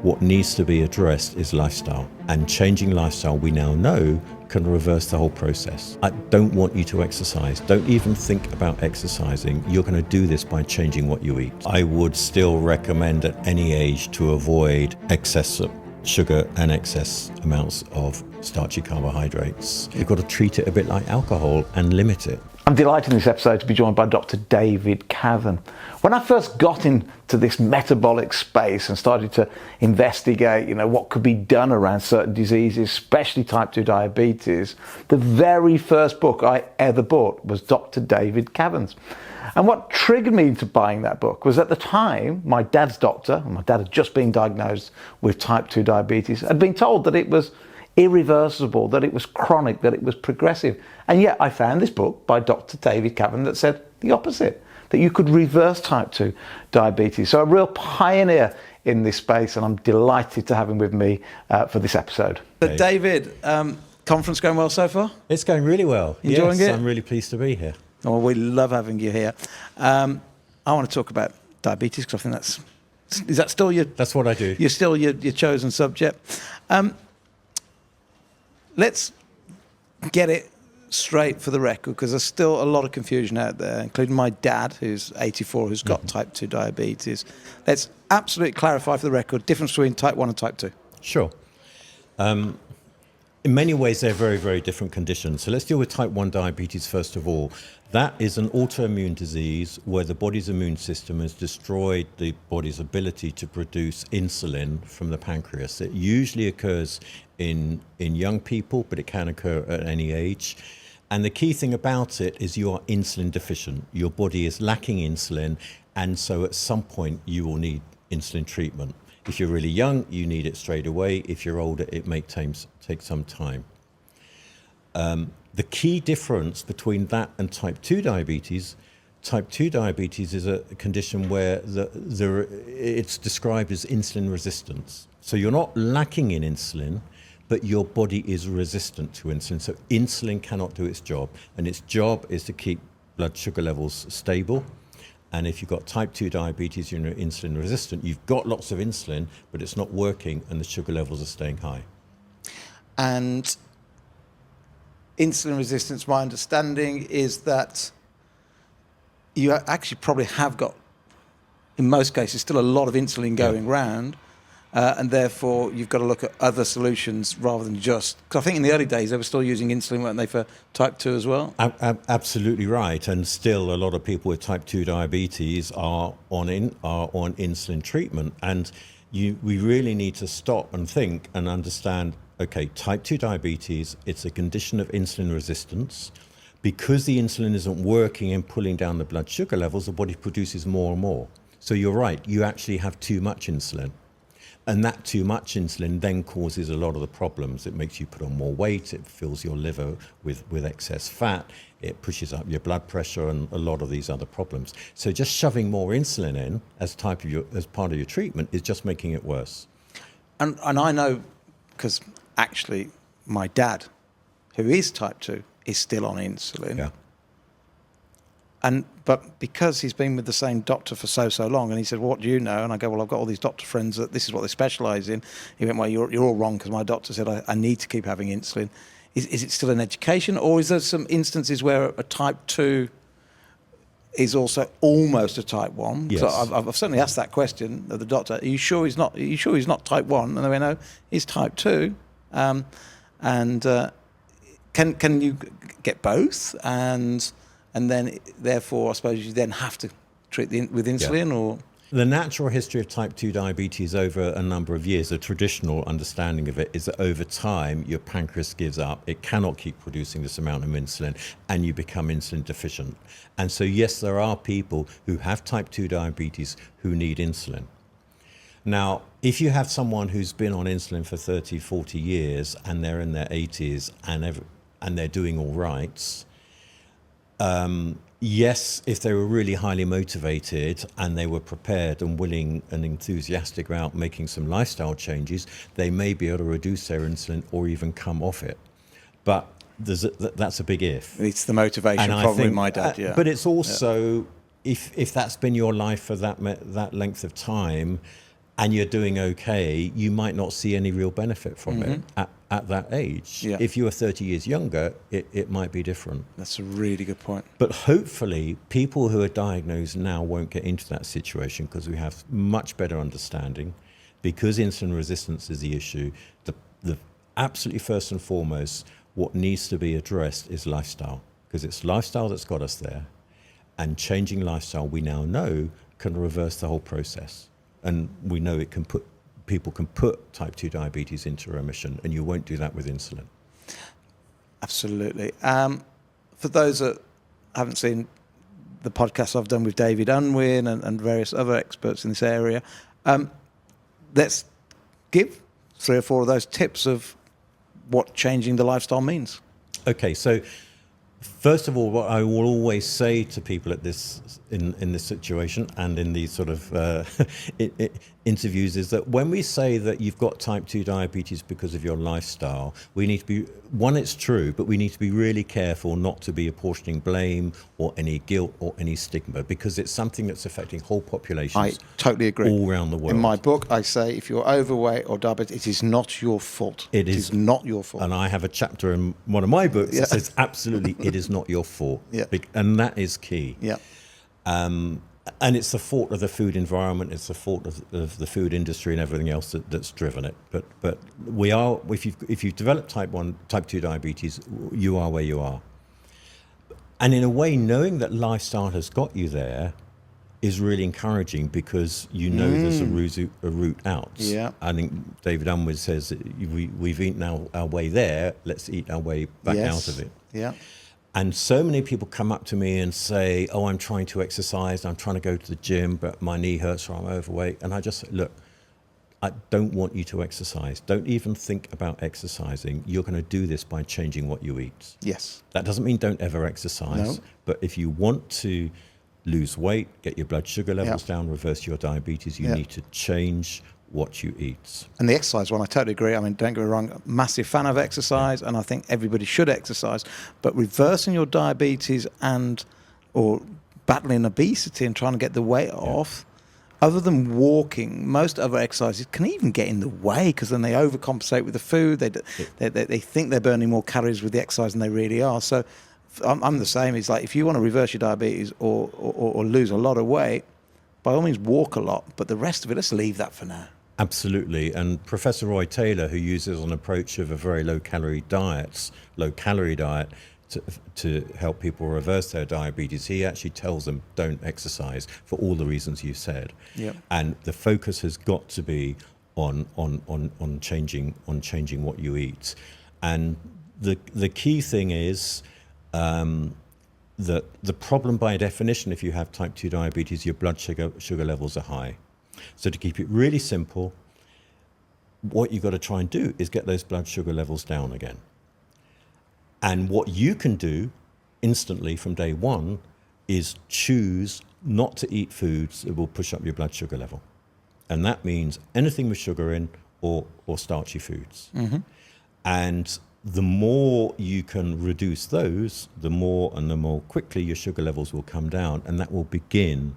What needs to be addressed is lifestyle, and changing lifestyle, we now know, can reverse the whole process. I don't want you to exercise. Don't even think about exercising. You're going to do this by changing what you eat. I would still recommend at any age to avoid excess sugar and excess amounts of starchy carbohydrates. You've got to treat it a bit like alcohol and limit it. I'm delighted in this episode to be joined by Dr. David Cavan. When I first got into this metabolic space and started to investigate, what could be done around certain diseases, especially type 2 diabetes, the very first book I ever bought was Dr. David Cavan's. And what triggered me into buying that book was, at the time, my dad's doctor, and my dad had just been diagnosed with type 2 diabetes, had been told that it was irreversible, that it was chronic, that it was progressive. And yet I found this book by Dr. David Cavan that said the opposite, that you could reverse type 2 diabetes. So a real pioneer in this space, and I'm delighted to have him with me for this episode. But David, conference going well so far? It's going really well. Enjoying it? I'm really pleased to be here. Oh, we love having you here. I want to talk about diabetes because I think is that still your... That's what I do. You're still your chosen subject. Let's get it straight for the record, because there's still a lot of confusion out there, including my dad, who's 84, who's got type 2 diabetes. Let's absolutely clarify for the record difference between type 1 and type 2. Sure. In many ways, they're very, very different conditions. So let's deal with type 1 diabetes first of all. That is an autoimmune disease where the body's immune system has destroyed the body's ability to produce insulin from the pancreas. It usually occurs in young people, but it can occur at any age. And the key thing about it is you are insulin deficient. Your body is lacking insulin, and so at some point you will need insulin treatment. If you're really young, you need it straight away. If you're older, it may take some time. The key difference between that and type 2 diabetes is a condition where it's described as insulin resistance. So you're not lacking in insulin, but your body is resistant to insulin. So insulin cannot do its job, and its job is to keep blood sugar levels stable. And if you've got type 2 diabetes, you're insulin resistant, you've got lots of insulin, but it's not working and the sugar levels are staying high. And insulin resistance, my understanding is that you actually probably have got, in most cases, still a lot of insulin going round, and therefore you've got to look at other solutions rather than just, because I think in the early days they were still using insulin, weren't they, for type 2 as well? Absolutely right, and still a lot of people with type 2 diabetes are on insulin treatment, and we really need to stop and think and understand, okay, type 2 diabetes, it's a condition of insulin resistance. Because the insulin isn't working and pulling down the blood sugar levels, the body produces more and more. So you're right, you actually have too much insulin. And that too much insulin then causes a lot of the problems. It makes you put on more weight, it fills your liver with excess fat, it pushes up your blood pressure and a lot of these other problems. So just shoving more insulin in as part of your treatment is just making it worse. And I know, because actually my dad, who is type 2, is still on insulin. Yeah. But because he's been with the same doctor for so long, and he said, well, what do you know? And I go, well, I've got all these doctor friends that this is what they specialise in. He went, well, you're all wrong, because my doctor said I need to keep having insulin. Is it still an education, or is there some instances where a type 2 is also almost a type 1? Yes. So I've certainly asked that question of the doctor. Are you sure he's not type 1? And they went, no, he's type 2. Can you get both? And then, therefore, I suppose you then have to treat with insulin, or? The natural history of type 2 diabetes over a number of years, a traditional understanding of it is that over time, your pancreas gives up. It cannot keep producing this amount of insulin, and you become insulin deficient. And so, yes, there are people who have type 2 diabetes who need insulin. Now, if you have someone who's been on insulin for 30, 40 years, and they're in their 80s, and they're doing all right, yes, if they were really highly motivated and they were prepared and willing and enthusiastic about making some lifestyle changes, they may be able to reduce their insulin or even come off it. But that's a big if. It's the motivation problem with my dad, yeah. But it's also, if that's been your life for that length of time, and you're doing okay, you might not see any real benefit from it at that age. Yeah. If you are 30 years younger, it might be different. That's a really good point. But hopefully, people who are diagnosed now won't get into that situation because we have much better understanding. Because insulin resistance is the issue, the absolutely first and foremost, what needs to be addressed is lifestyle. Because it's lifestyle that's got us there. And changing lifestyle, we now know, can reverse the whole process. And we know people can put type 2 diabetes into remission, and you won't do that with insulin. Absolutely. For those that haven't seen the podcast I've done with David Unwin and various other experts in this area, let's give 3 or 4 of those tips of what changing the lifestyle means. Okay, so first of all, what I will always say to people at this in this situation and in these sort of interviews is that when we say that you've got type 2 diabetes because of your lifestyle, we need to be, one, it's true, but we need to be really careful not to be apportioning blame or any guilt or any stigma, because it's something that's affecting whole populations. I totally agree. All around the world. In my book, I say if you're overweight or diabetic, it is not your fault. It is not your fault. And I have a chapter in one of my books that says absolutely it is not your fault. Yeah. And that is key. Yeah. And it's the fault of the food environment, it's the fault of the food industry and everything else that's driven it. But we are, if you've developed type 2 diabetes, you are where you are. And in a way, knowing that lifestyle has got you there is really encouraging, because you know there's a route out. Yeah. I think David Unwin says we've eaten our way there, let's eat our way back out of it. Yeah. And so many people come up to me and say, oh, I'm trying to exercise, I'm trying to go to the gym, but my knee hurts or I'm overweight. And I just say, look, I don't want you to exercise. Don't even think about exercising. You're going to do this by changing what you eat. Yes. That doesn't mean don't ever exercise. No. But if you want to lose weight, get your blood sugar levels down, reverse your diabetes, you need to change what you eat. And the exercise one, I totally agree. I mean, don't get me wrong, massive fan of exercise, and I think everybody should exercise. But reversing your diabetes or battling obesity and trying to get the weight off, other than walking, most other exercises can even get in the way, because then they overcompensate with the food. They think they're burning more calories with the exercise than they really are. So I'm the same. It's like, if you want to reverse your diabetes or lose a lot of weight, by all means walk a lot, but the rest of it, let's leave that for now. Absolutely. And Professor Roy Taylor, who uses an approach of a very low-calorie diet to help people reverse their diabetes, he actually tells them don't exercise for all the reasons you said. Yep. And the focus has got to be on changing what you eat. And the key thing is that the problem by definition, if you have type 2 diabetes, your blood sugar levels are high. So to keep it really simple, what you've got to try and do is get those blood sugar levels down again. And what you can do instantly from day one is choose not to eat foods that will push up your blood sugar level. And that means anything with sugar in or starchy foods. Mm-hmm. And the more you can reduce those, the more quickly your sugar levels will come down, and that will begin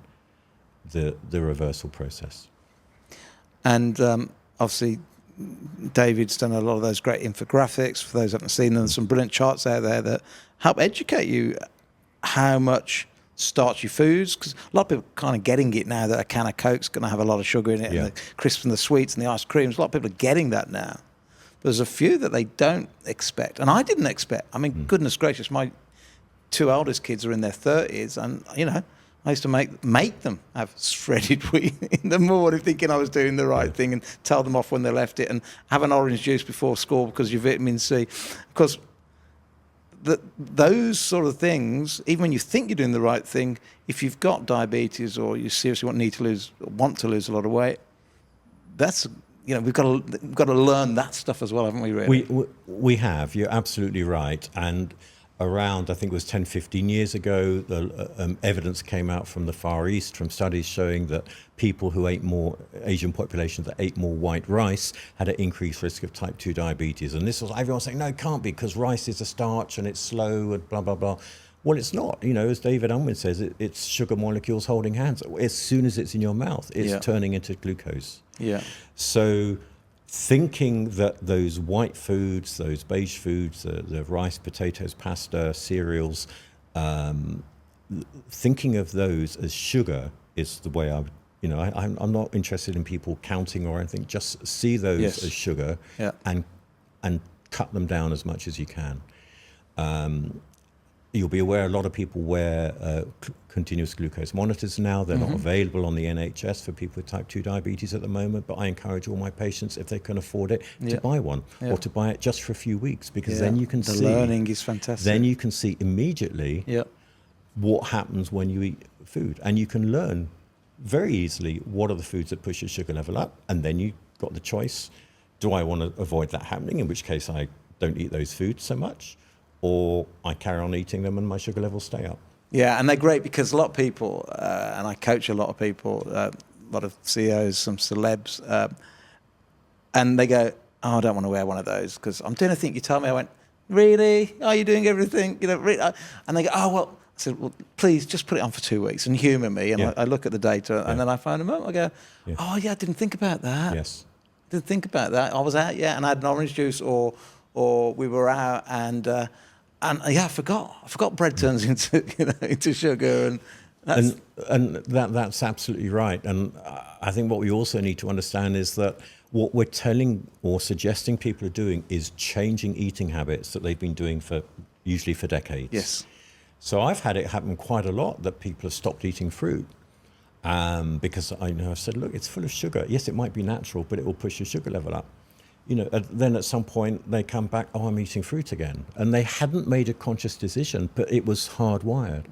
the reversal process. And obviously, David's done a lot of those great infographics. For those who haven't seen them, there's some brilliant charts out there that help educate you how much starchy foods, because a lot of people are kind of getting it now that a can of Coke's going to have a lot of sugar in it, and the crisps and the sweets and the ice creams. A lot of people are getting that now. But there's a few that they don't expect, and I didn't expect. I mean, goodness gracious, my 2 eldest kids are in their 30s, and I used to make them have shredded wheat in the morning, thinking I was doing the right thing, and tell them off when they left it, and have an orange juice before school because your vitamin C. Because those sort of things, even when you think you're doing the right thing, if you've got diabetes or you seriously want to lose a lot of weight, that's we've got to learn that stuff as well, haven't we? Really, we have. You're absolutely right. And around, I think it was 10, 15 years ago, the evidence came out from the Far East, from studies showing that people who ate more, Asian populations that ate more white rice had an increased risk of type 2 diabetes. And this was, everyone saying, no, it can't be, because rice is a starch and it's slow and blah, blah, blah. Well, it's not. As David Unwin says, it's sugar molecules holding hands. As soon as it's in your mouth, it's turning into glucose. Yeah. So thinking that those white foods, those beige foods, the rice, potatoes, pasta, cereals, thinking of those as sugar is the way I'm not interested in people counting or anything. Just see those Yes. as sugar, Yeah. and cut them down as much as you can. You'll be aware a lot of people wear continuous glucose monitors now. They're not available on the NHS for people with type 2 diabetes at the moment, but I encourage all my patients, if they can afford it, to buy one, or to buy it just for a few weeks, because then you can the see... learning is fantastic. Then you can see immediately Yeah. what happens when you eat food, and you can learn very easily what are the foods that push your sugar level up, and then you've got the choice. Do I want to avoid that happening, in which case I don't eat those foods so much, or I carry on eating them and my sugar levels stay up? Yeah, and they're great because a lot of people, and I coach a lot of people, a lot of CEOs, some celebs, and they go, "Oh, I don't want to wear one of those because I'm doing everything you tell me." I went, "Really? Are you doing everything? You know?" Really? And they go, "Oh, well." I said, "Well, please just put it on for 2 weeks and humour me." And I look at the data, and then I phone them up. I go, "Oh, yeah, I didn't think about that. Yes. Didn't think about that. I was out, and I had an orange juice, or we were out, and yeah, I forgot bread turns into sugar, and that's absolutely right. And I think what we also need to understand is that what we're telling or suggesting people are doing is changing eating habits that they've been doing usually for decades. Yes. So I've had it happen quite a lot that people have stopped eating fruit. Because I've said, look, it's full of sugar. Yes, it might be natural, but it will push your sugar level up. Then at some point they come back, oh, I'm eating fruit again. And they hadn't made a conscious decision, but it was hardwired.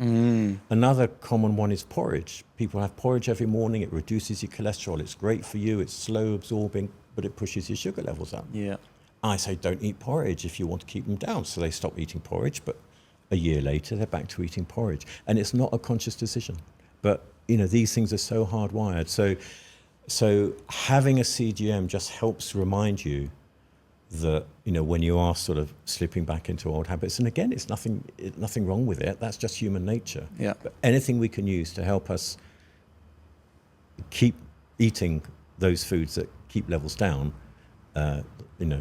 Another common one is porridge. People have porridge every morning. It reduces your cholesterol. It's great for you. It's slow absorbing, but it pushes your sugar levels up. Yeah. I say, don't eat porridge if you want to keep them down. So they stop eating porridge, but a year later, they're back to eating porridge. And it's not a conscious decision. But, these things are so hardwired. So having a CGM just helps remind you that, when you are sort of slipping back into old habits, and again, it's nothing wrong with it. That's just human nature. Yeah. But anything we can use to help us keep eating those foods that keep levels down,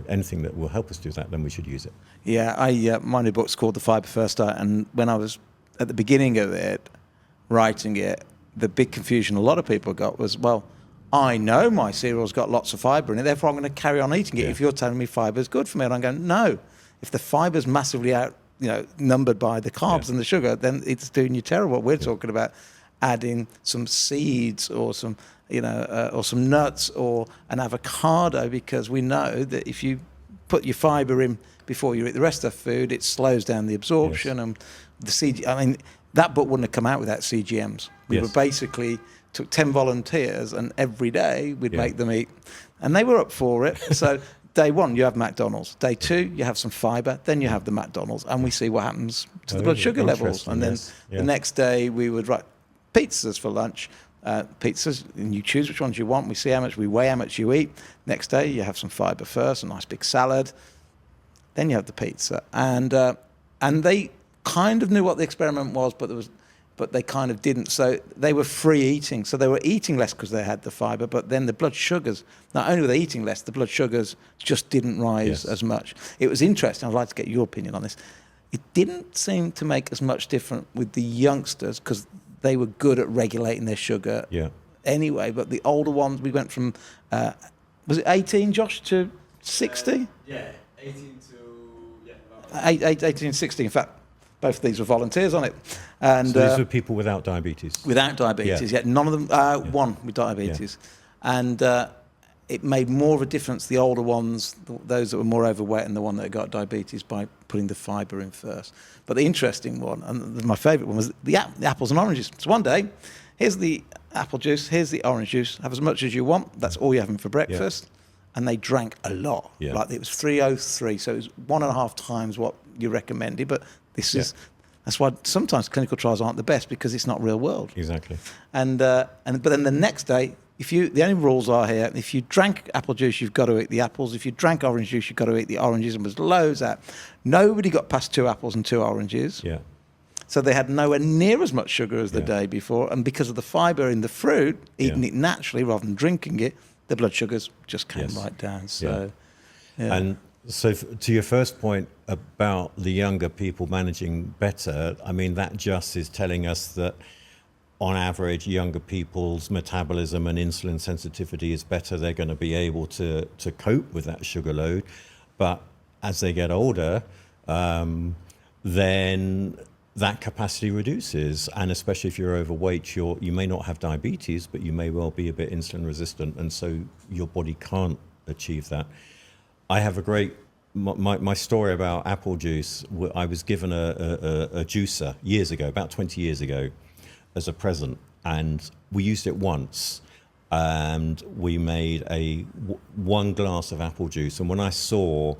anything that will help us do that, then we should use it. Yeah, my new book's called The Fibre First Diet, and when I was at the beginning of it, writing it, the big confusion a lot of people got was, well, I know my cereal's got lots of fibre in it, therefore I'm going to carry on eating it if you're telling me fibre is good for me. And I'm going, no, if the fibre's massively numbered by the carbs and the sugar, then it's doing you terrible. We're talking about adding some seeds or some, or some nuts or an avocado, because we know that if you put your fibre in before you eat the rest of the food, it slows down the absorption. And that book wouldn't have come out without CGMs. We were basically took 10 volunteers, and every day we'd make them eat, and they were up for it. So day one, you have McDonald's. Day two, you have some fibre. Then you have the McDonald's, and we see what happens to the blood sugar levels. And then the next day, we would write pizzas for lunch. Pizzas, and you choose which ones you want. We weigh how much you eat. Next day, you have some fibre first, a nice big salad. Then you have the pizza, and they kind of knew what the experiment was, but they kind of didn't. So they were free eating. So they were eating less because they had the fibre, but then the blood sugars, not only were they eating less, the blood sugars just didn't rise as much. It was interesting. I'd like to get your opinion on this. It didn't seem to make as much difference with the youngsters because they were good at regulating their sugar anyway. But the older ones, we went from, was it 18, Josh, to 60? 18 to, 18 and 60, in fact. Both of these were volunteers on it. And so these were people without diabetes? Without diabetes, yet none of them, one with diabetes. And it made more of a difference, the older ones, those that were more overweight and the one that got diabetes, by putting the fibre in first. But the interesting one, and my favourite one, was the apples and oranges. So one day, here's the apple juice, here's the orange juice, have as much as you want, that's all you're having for breakfast. And they drank a lot. Like it was 303, so it was 1.5 times what you recommended. But that's why sometimes clinical trials aren't the best, because it's not real world. Exactly. But then the next day, the only rules are here: if you drank apple juice, you've got to eat the apples. If you drank orange juice, you've got to eat the oranges. And there's loads out. Nobody got past 2 apples and 2 oranges. Yeah. So they had nowhere near as much sugar as the day before, and because of the fibre in the fruit, eating it naturally rather than drinking it, the blood sugars just came Yes. right down. So, yeah. And so to your first point about the younger people managing better, I mean, that just is telling us that on average, younger people's metabolism and insulin sensitivity is better. They're going to be able to cope with that sugar load. But as they get older, then that capacity reduces. And especially if you're overweight, you may not have diabetes, but you may well be a bit insulin resistant. And so your body can't achieve that. I have a great, my story about apple juice. I was given a juicer years ago, about 20 years ago, as a present, and we used it once, and we made one glass of apple juice. And when I saw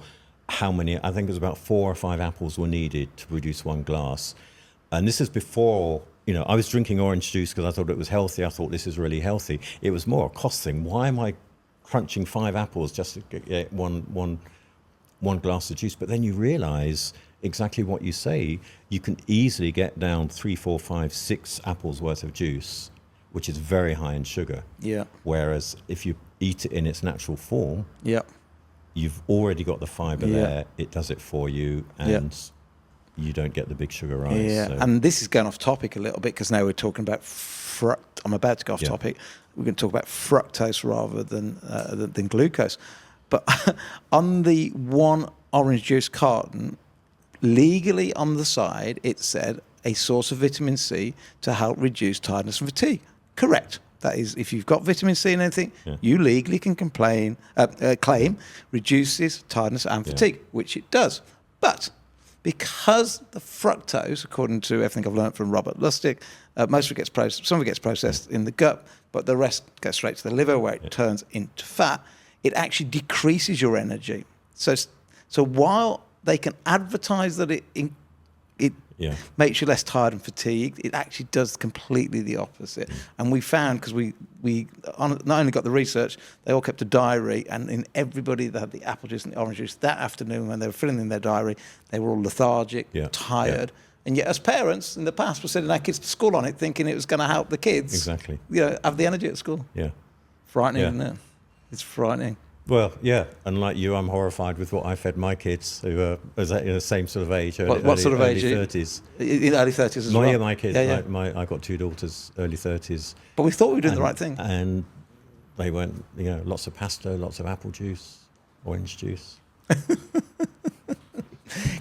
how many, I think it was about 4 or 5 apples were needed to produce one glass, and this is before, I was drinking orange juice because I thought it was healthy. I thought this is really healthy. It was more a cost thing. Why am I crunching 5 apples just to get one glass of juice? But then you realize exactly what you say. You can easily get down 3, 4, 5, 6 apples worth of juice, which is very high in sugar. Yeah. Whereas if you eat it in its natural form, Yeah. you've already got the fiber there. It does it for you, and you don't get the big sugar rise. Yeah. So. And this is going off topic a little bit because now we're talking about I'm about to go off topic. We're going to talk about fructose rather than glucose. But on the one orange juice carton, legally on the side, it said a source of vitamin C to help reduce tiredness and fatigue. Correct. That is, if you've got vitamin C in anything, you legally can claim reduces tiredness and fatigue, which it does. But because the fructose, according to everything I've learned from Robert Lustig, most of it gets processed, some of it gets processed in the gut, but the rest goes straight to the liver where it turns into fat. It actually decreases your energy. So while they can advertise that it makes you less tired and fatigued, it actually does completely the opposite. And we found, because we not only got the research, they all kept a diary, and in everybody that had the apple juice and the orange juice that afternoon when they were filling in their diary, they were all lethargic, tired. And yet as parents in the past were sending our kids to school on it thinking it was going to help the kids have the energy at school. Frightening, isn't it? It's frightening. Well, and like you, I'm horrified with what I fed my kids who are the same sort of age, what sort of age? Early 30s. In early 30s as well? Yeah, my kids. I got 2 daughters, early 30s. But we thought we were doing the right thing. And they went, lots of pasta, lots of apple juice, orange juice.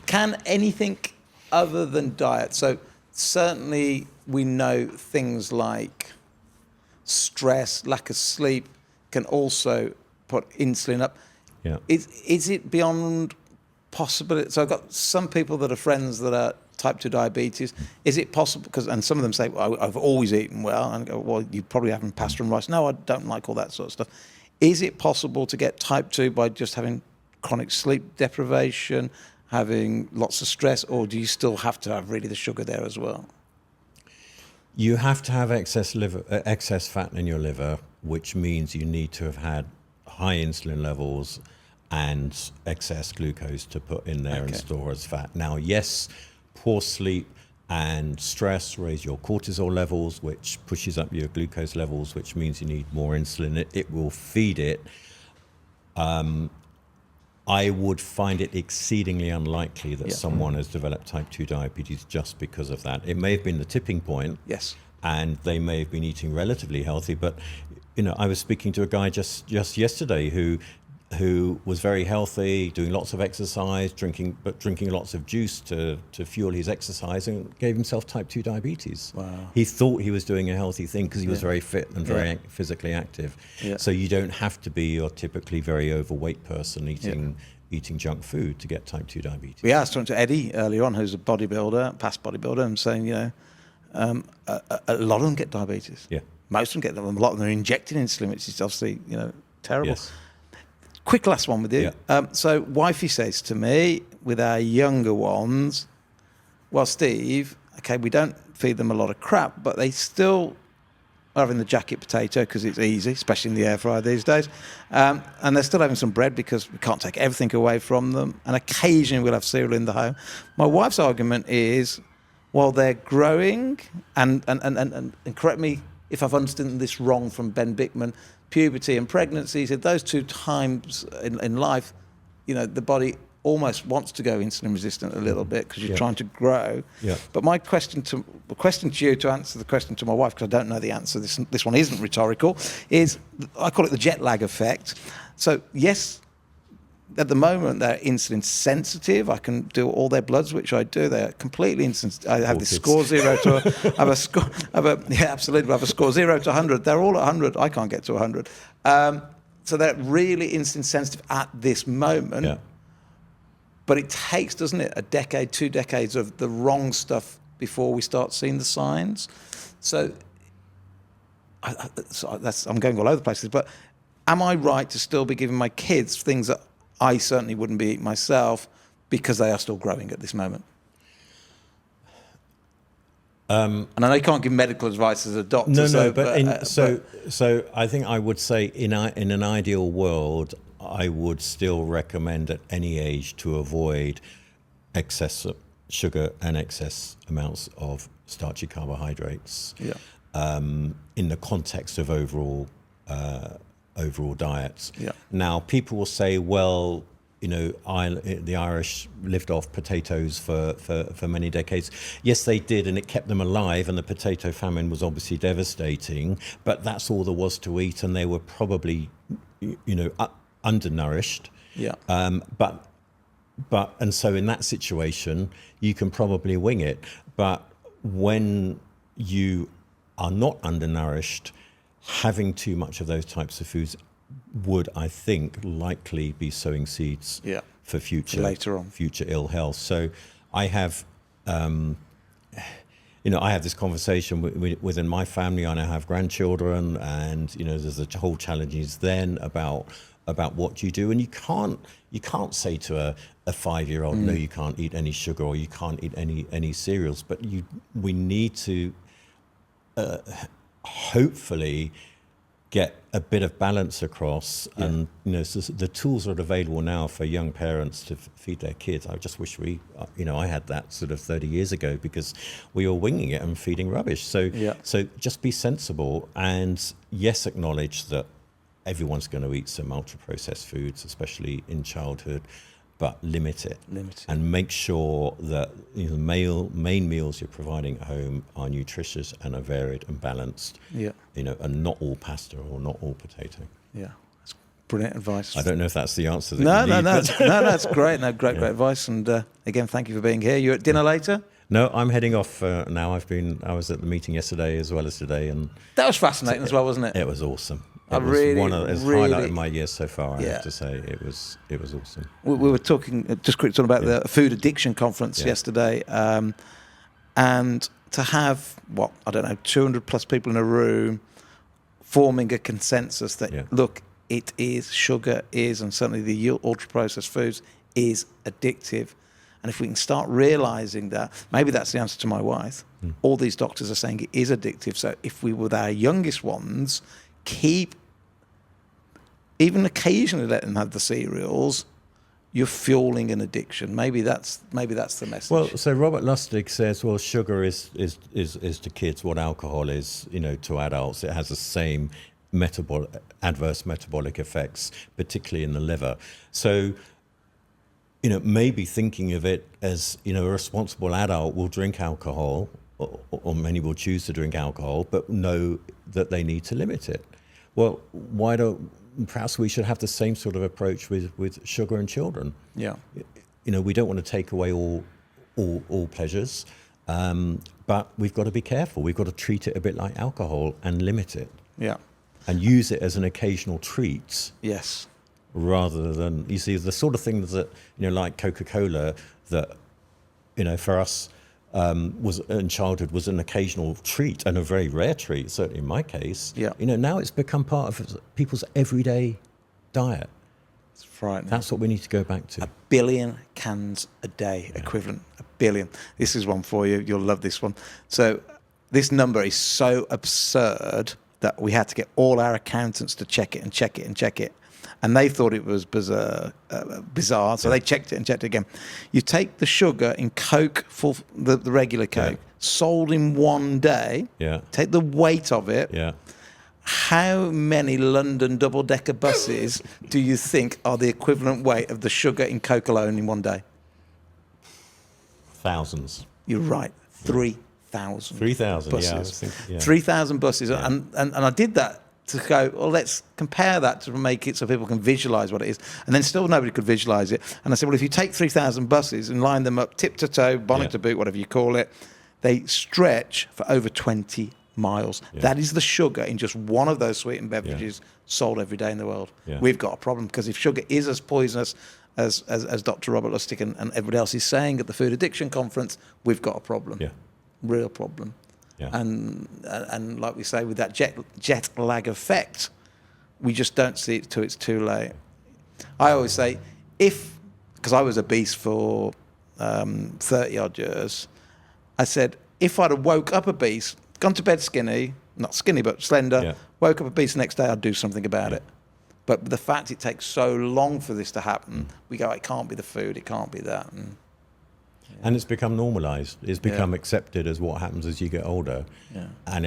Can anything other than diet? So certainly we know things like stress, lack of sleep can also put insulin up. Is it beyond possibility? So I've got some people that are friends that are type 2 diabetes. Is it possible? And some of them say, well, I've always eaten well. And I go, well, you probably haven't pasta and rice. No, I don't like all that sort of stuff. Is it possible to get type 2 by just having chronic sleep deprivation, having lots of stress, or do you still have to have really the sugar there as well? You have to have excess fat in your liver, which means you need to have had high insulin levels and excess glucose to put in there and store as fat. Now, yes, poor sleep and stress raise your cortisol levels, which pushes up your glucose levels, which means you need more insulin. It will feed it. I would find it exceedingly unlikely that someone has developed type 2 diabetes just because of that. It may have been the tipping point. Yes. And they may have been eating relatively healthy, but I was speaking to a guy just yesterday who was very healthy, doing lots of exercise, drinking lots of juice to fuel his exercise, and gave himself type 2 diabetes. Wow. He thought he was doing a healthy thing because he was very fit and very physically active. Yeah. So you don't have to be your typically very overweight person eating junk food to get type 2 diabetes. Yeah, I was talking to Eddie earlier on, who's a bodybuilder, past bodybuilder, and saying, a lot of them get diabetes. Yeah. Most of them get them. A lot of them are injecting insulin, which is obviously, terrible. Yes. Quick last one with you. Yeah. So wifey says to me, with our younger ones, well, Steve, okay, we don't feed them a lot of crap, but they still are having the jacket potato because it's easy, especially in the air fryer these days. And they're still having some bread because we can't take everything away from them. And occasionally we'll have cereal in the home. My wife's argument is, while they're growing, and correct me if I've understood this wrong from Ben Bickman, puberty and pregnancy. He said those 2 times in life, the body almost wants to go insulin resistant a little bit because you're trying to grow. Yeah. But my question to you, to answer the question to my wife, because I don't know the answer, this one isn't rhetorical, is I call it the jet lag effect. So yes, at the moment they're insulin sensitive. I can do all their bloods, which I do. They're completely insensitive. I have this score 0 to absolutely. I have a score 0 to 100. They're all at 100. I can't get to 100. So they're really insulin sensitive at this moment. Yeah. But it takes, doesn't it, a decade, 2 decades of the wrong stuff before we start seeing the signs. So, I'm going all over the places. But am I right to still be giving my kids things that I certainly wouldn't be eating myself because they are still growing at this moment? And I know you can't give medical advice as a doctor. So I think I would say in an ideal world, I would still recommend at any age to avoid excess sugar and excess amounts of starchy carbohydrates. Yeah. In the context of overall diets. Yeah. Now, people will say, well, the Irish lived off potatoes for many decades. Yes, they did, and it kept them alive, and the potato famine was obviously devastating, but that's all there was to eat, and they were probably, undernourished. Yeah. And so in that situation, you can probably wing it. But when you are not undernourished, having too much of those types of foods would, I think, likely be sowing seeds for future later on, future ill health. So I have, I have this conversation within my family. I now have grandchildren, and there's a whole challenges then about what you do, and you can't say to a 5-year-old, no, you can't eat any sugar or you can't eat any cereals. But we need to hopefully get a bit of balance across, and so the tools are available now for young parents to feed their kids. I just wish I had that sort of 30 years ago, because we were winging it and feeding rubbish. So just be sensible, and yes, acknowledge that everyone's going to eat some ultra-processed foods, especially in childhood, but limit it. And make sure that the main meals you're providing at home are nutritious and are varied and balanced. Yeah. And not all pasta or not all potato. Yeah. That's brilliant advice. I don't know if that's the answer that No, you need. that's great. No, great advice. And again, thank you for being here. You at dinner later? No, I'm heading off now. I was at the meeting yesterday as well as today, and that was fascinating as well, wasn't it? It was awesome. It was highlight of my year so far. I have to say, it was awesome. We were talking just quickly about the food addiction conference yesterday, and to have 200 plus people in a room forming a consensus that look, it is sugar is, and certainly the ultra processed foods is addictive. And if we can start realizing that, maybe that's the answer to my wife. All these doctors are saying it is addictive. So if we, with our youngest ones, keep even occasionally let them have the cereals, you're fueling an addiction. Maybe that's the message. Well, so Robert Lustig says, well, sugar is to kids what alcohol is, to adults. It has the same adverse metabolic effects, particularly in the liver. So, maybe thinking of it as, a responsible adult will drink alcohol, or many will choose to drink alcohol, but know that they need to limit it. Well, perhaps we should have the same sort of approach with sugar and children. Yeah. We don't want to take away all pleasures, but we've got to be careful. We've got to treat it a bit like alcohol and limit it. Yeah. And use it as an occasional treat. Yes. Rather than, you see, the sort of things that, like Coca-Cola, that, for us, was in childhood was an occasional treat, and a very rare treat, certainly in my case. Yeah. Now it's become part of people's everyday diet. It's frightening. That's what we need to go back to. 1 billion cans a day, equivalent. 1 billion. This is one for you. You'll love this one. So this number is so absurd that we had to get all our accountants to check it and check it and check it. And they thought it was bizarre, so they checked it and checked it again. You take the sugar in Coke, for the regular Coke, sold in one day, take the weight of it, how many London double-decker buses do you think are the equivalent weight of the sugar in Coke alone in one day? Thousands. You're right, 3,000. 3,000, buses. yeah. I was thinking, yeah. 3,000 buses. Yeah. And I did that to go, well, let's compare that to make it so people can visualize what it is. And then still nobody could visualize it. And I said, well, if you take 3,000 buses and line them up tip to toe, bonnet to boot, whatever you call it, they stretch for over 20 miles. Yeah. That is the sugar in just one of those sweetened beverages sold every day in the world. Yeah. We've got a problem, because if sugar is as poisonous as Dr. Robert Lustig and everybody else is saying at the Food Addiction Conference, we've got a problem. Yeah. Real problem. Yeah. And like we say, with that jet lag effect, we just don't see it till it's too late. I always say, because I was obese for 30 odd years, I said, if I'd have woke up obese, gone to bed skinny, not skinny, but slender, woke up obese the next day, I'd do something about it. But the fact it takes so long for this to happen, we go, it can't be the food, it can't be that. And it's become normalised. It's become accepted as what happens as you get older. Yeah. And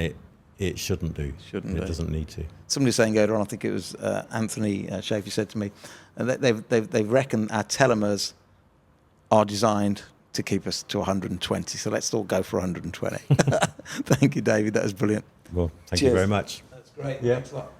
it shouldn't do. Shouldn't It do. doesn't need to. Somebody was saying earlier on, I think it was Anthony Shafey said to me, they reckon our telomeres are designed to keep us to 120. So let's all go for 120. Thank you, David. That was brilliant. Well, thank Cheers. you very much. That's great. Yeah. Thanks a lot.